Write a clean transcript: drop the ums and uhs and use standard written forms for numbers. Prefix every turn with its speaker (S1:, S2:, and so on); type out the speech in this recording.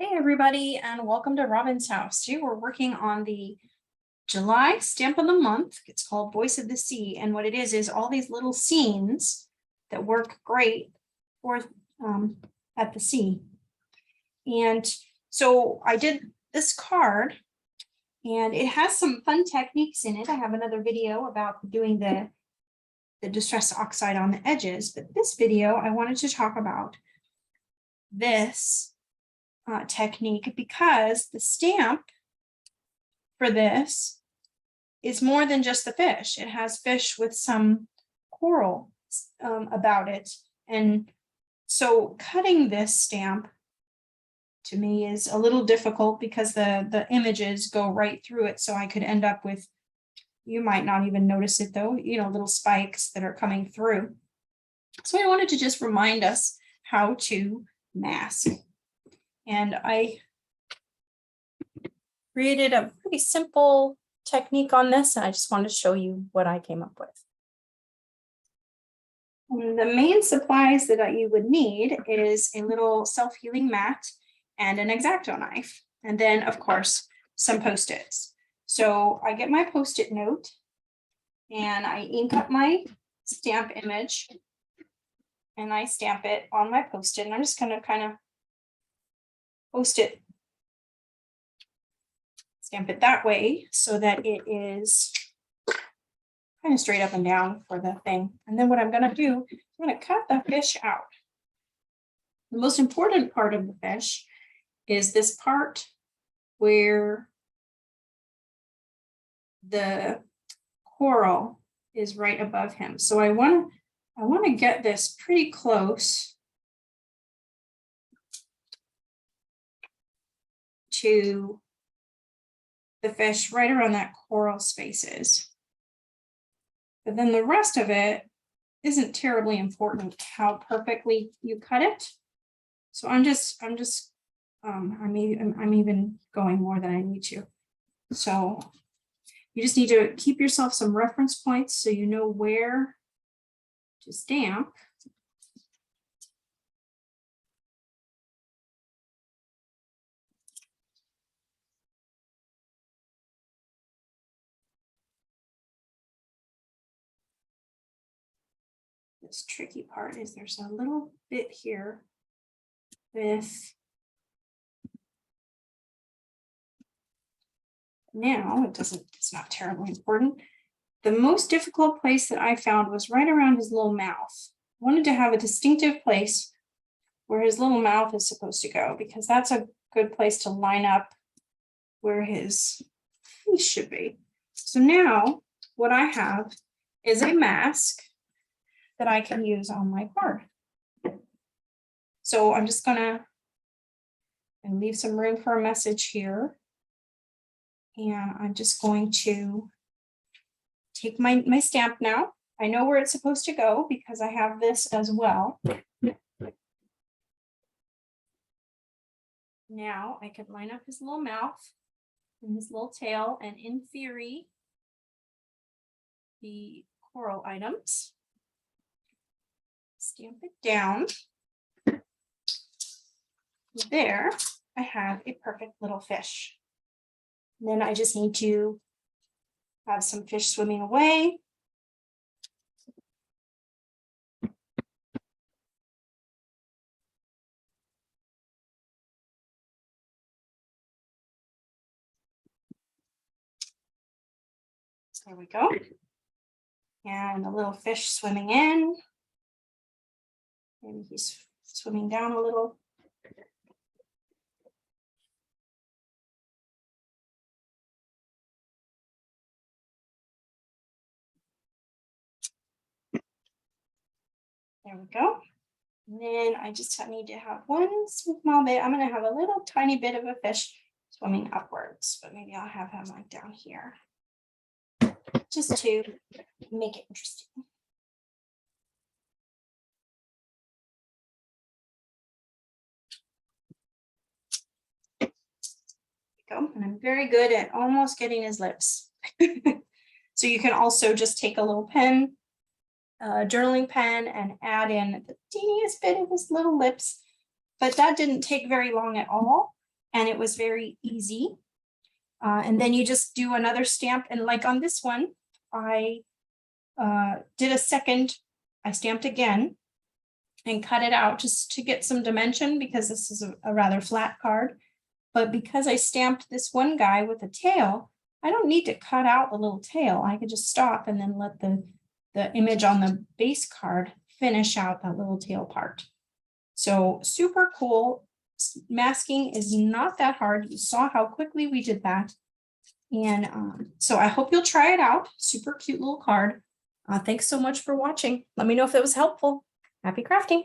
S1: Hey everybody, and welcome to Robin's House. Today we're working on the July stamp of the month. It's called Voice of the Sea, and what it is all these little scenes that work great for at the sea. And so I did this card, and it has some fun techniques in it. I have another video about doing the distress oxide on the edges, but this video I wanted to talk about this technique because the stamp for this is more than just the fish. It has fish with some coral about it. And so cutting this stamp to me is a little difficult because the images go right through it. So I could end up with, you might not even notice it though, little spikes that are coming through. So I wanted to just remind us how to mask. And I created a pretty simple technique on this, and I just wanted to show you what I came up with. And the main supplies that you would need is a little self-healing mat and an X-Acto knife, and then of course some Post-its. So I get my Post-it note and I ink up my stamp image and I stamp it on my Post-it, and I'm just going to kind of Post-it, stamp it that way so that it is kind of straight up and down for the thing. And then what I'm going to do, I'm going to cut the fish out. The most important part of the fish is this part where the coral is right above him. So I want to get this pretty close to the fish, right around that coral spaces. But then the rest of it isn't terribly important how perfectly you cut it. So I'm even going more than I need to. So you just need to keep yourself some reference points so you know where to stamp. This tricky part is there's a little bit here with, now it's not terribly important. The most difficult place that I found was right around his little mouth. I wanted to have a distinctive place where his little mouth is supposed to go, because that's a good place to line up where his face should be. So now what I have is a mask that I can use on my card. So I'm just gonna leave some room for a message here. And I'm just going to take my stamp now. I know where it's supposed to go because I have this as well. Now I could line up his little mouth and his little tail, and in theory, the coral items. Stamp it down. There, I have a perfect little fish. And then I just need to have some fish swimming away. There we go. And a little fish swimming in. Maybe he's swimming down a little. There we go. And then I just need to have one small bit. I'm going to have a little tiny bit of a fish swimming upwards, but maybe I'll have him like down here, just to make it interesting. Go. And I'm very good at almost getting his lips. So you can also just take a little pen, journaling pen, and add in the teeniest bit of his little lips. But that didn't take very long at all. and it was very easy. And then you just do another stamp, and like on this one, I did a second, I stamped again and cut it out just to get some dimension because this is a rather flat card. But because I stamped this one guy with a tail, I don't need to cut out the little tail. I could just stop and then let the image on the base card finish out that little tail part. So super cool. Masking is not that hard. You saw how quickly we did that. And so I hope you'll try it out. Super cute little card. Thanks so much for watching. Let me know if it was helpful. Happy crafting.